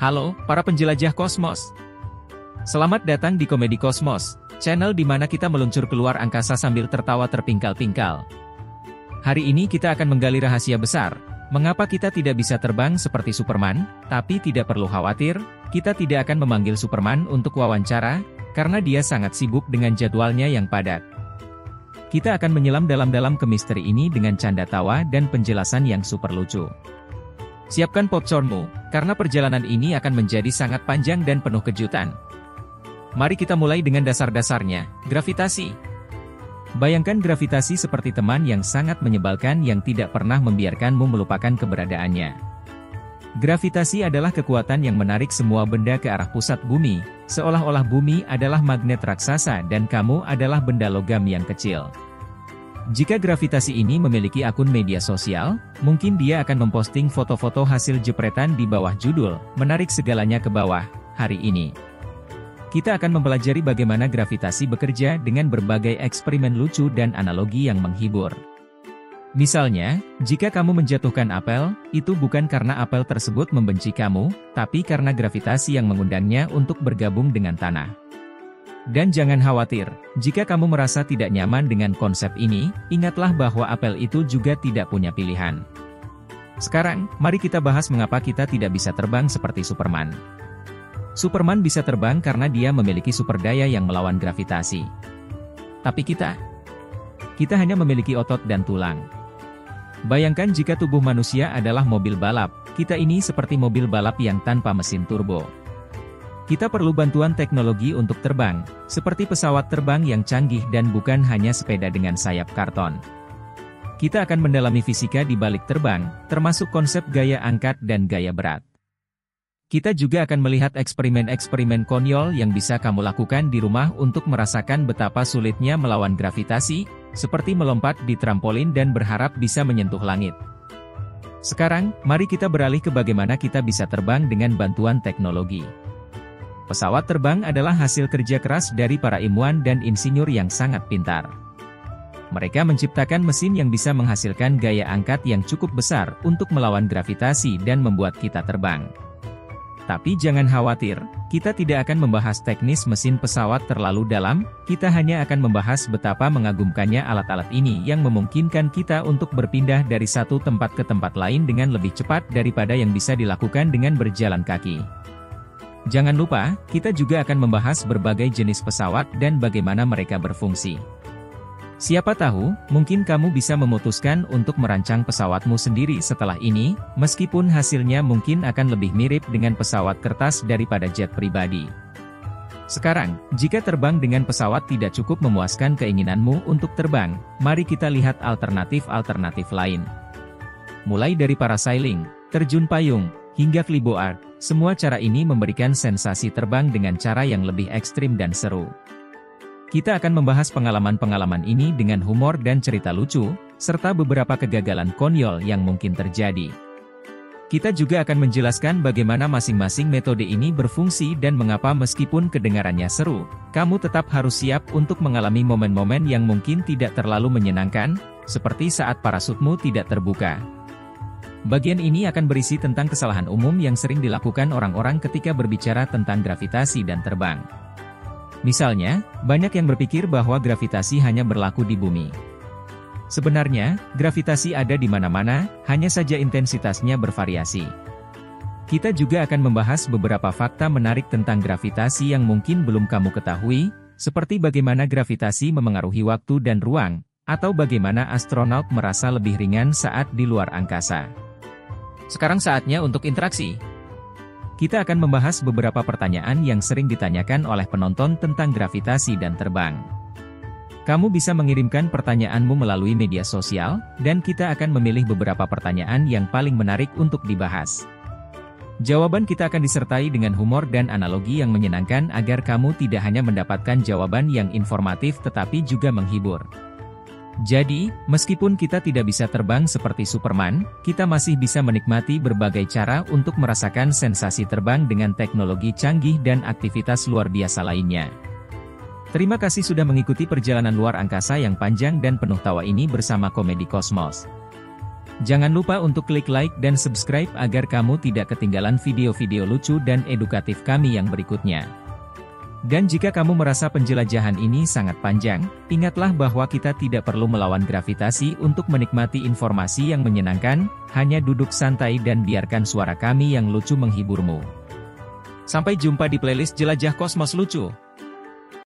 Halo, para penjelajah kosmos. Selamat datang di Komedi Kosmos, channel di mana kita meluncur keluar angkasa sambil tertawa terpingkal-pingkal. Hari ini kita akan menggali rahasia besar, mengapa kita tidak bisa terbang seperti Superman, tapi tidak perlu khawatir, kita tidak akan memanggil Superman untuk wawancara, karena dia sangat sibuk dengan jadwalnya yang padat. Kita akan menyelam dalam-dalam ke misteri ini dengan canda tawa dan penjelasan yang super lucu. Siapkan popcornmu, karena perjalanan ini akan menjadi sangat panjang dan penuh kejutan. Mari kita mulai dengan dasar-dasarnya, gravitasi. Bayangkan gravitasi seperti teman yang sangat menyebalkan yang tidak pernah membiarkanmu melupakan keberadaannya. Gravitasi adalah kekuatan yang menarik semua benda ke arah pusat bumi, seolah-olah bumi adalah magnet raksasa dan kamu adalah benda logam yang kecil. Jika gravitasi ini memiliki akun media sosial, mungkin dia akan memposting foto-foto hasil jepretan di bawah judul, menarik segalanya ke bawah, hari ini. Kita akan mempelajari bagaimana gravitasi bekerja dengan berbagai eksperimen lucu dan analogi yang menghibur. Misalnya, jika kamu menjatuhkan apel, itu bukan karena apel tersebut membenci kamu, tapi karena gravitasi yang mengundangnya untuk bergabung dengan tanah. Dan jangan khawatir, jika kamu merasa tidak nyaman dengan konsep ini, ingatlah bahwa apel itu juga tidak punya pilihan. Sekarang, mari kita bahas mengapa kita tidak bisa terbang seperti Superman. Superman bisa terbang karena dia memiliki super daya yang melawan gravitasi. Tapi kita hanya memiliki otot dan tulang. Bayangkan jika tubuh manusia adalah mobil balap, kita ini seperti mobil balap yang tanpa mesin turbo. Kita perlu bantuan teknologi untuk terbang, seperti pesawat terbang yang canggih dan bukan hanya sepeda dengan sayap karton. Kita akan mendalami fisika di balik terbang, termasuk konsep gaya angkat dan gaya berat. Kita juga akan melihat eksperimen-eksperimen konyol yang bisa kamu lakukan di rumah untuk merasakan betapa sulitnya melawan gravitasi, seperti melompat di trampolin dan berharap bisa menyentuh langit. Sekarang, mari kita beralih ke bagaimana kita bisa terbang dengan bantuan teknologi. Pesawat terbang adalah hasil kerja keras dari para ilmuwan dan insinyur yang sangat pintar. Mereka menciptakan mesin yang bisa menghasilkan gaya angkat yang cukup besar untuk melawan gravitasi dan membuat kita terbang. Tapi jangan khawatir, kita tidak akan membahas teknis mesin pesawat terlalu dalam, kita hanya akan membahas betapa mengagumkannya alat-alat ini yang memungkinkan kita untuk berpindah dari satu tempat ke tempat lain dengan lebih cepat daripada yang bisa dilakukan dengan berjalan kaki. Jangan lupa, kita juga akan membahas berbagai jenis pesawat dan bagaimana mereka berfungsi. Siapa tahu, mungkin kamu bisa memutuskan untuk merancang pesawatmu sendiri setelah ini, meskipun hasilnya mungkin akan lebih mirip dengan pesawat kertas daripada jet pribadi. Sekarang, jika terbang dengan pesawat tidak cukup memuaskan keinginanmu untuk terbang, mari kita lihat alternatif-alternatif lain. Mulai dari parasailing, terjun payung, hingga flyboard, semua cara ini memberikan sensasi terbang dengan cara yang lebih ekstrim dan seru. Kita akan membahas pengalaman-pengalaman ini dengan humor dan cerita lucu, serta beberapa kegagalan konyol yang mungkin terjadi. Kita juga akan menjelaskan bagaimana masing-masing metode ini berfungsi dan mengapa meskipun kedengarannya seru, kamu tetap harus siap untuk mengalami momen-momen yang mungkin tidak terlalu menyenangkan, seperti saat parasutmu tidak terbuka. Bagian ini akan berisi tentang kesalahan umum yang sering dilakukan orang-orang ketika berbicara tentang gravitasi dan terbang. Misalnya, banyak yang berpikir bahwa gravitasi hanya berlaku di bumi. Sebenarnya, gravitasi ada di mana-mana, hanya saja intensitasnya bervariasi. Kita juga akan membahas beberapa fakta menarik tentang gravitasi yang mungkin belum kamu ketahui, seperti bagaimana gravitasi memengaruhi waktu dan ruang, atau bagaimana astronaut merasa lebih ringan saat di luar angkasa. Sekarang saatnya untuk interaksi. Kita akan membahas beberapa pertanyaan yang sering ditanyakan oleh penonton tentang gravitasi dan terbang. Kamu bisa mengirimkan pertanyaanmu melalui media sosial, dan kita akan memilih beberapa pertanyaan yang paling menarik untuk dibahas. Jawaban kita akan disertai dengan humor dan analogi yang menyenangkan agar kamu tidak hanya mendapatkan jawaban yang informatif tetapi juga menghibur. Jadi, meskipun kita tidak bisa terbang seperti Superman, kita masih bisa menikmati berbagai cara untuk merasakan sensasi terbang dengan teknologi canggih dan aktivitas luar biasa lainnya. Terima kasih sudah mengikuti perjalanan luar angkasa yang panjang dan penuh tawa ini bersama Komedi Kosmos. Jangan lupa untuk klik like dan subscribe agar kamu tidak ketinggalan video-video lucu dan edukatif kami yang berikutnya. Dan jika kamu merasa penjelajahan ini sangat panjang, ingatlah bahwa kita tidak perlu melawan gravitasi untuk menikmati informasi yang menyenangkan, hanya duduk santai dan biarkan suara kami yang lucu menghiburmu. Sampai jumpa di playlist Jelajah Kosmos Lucu.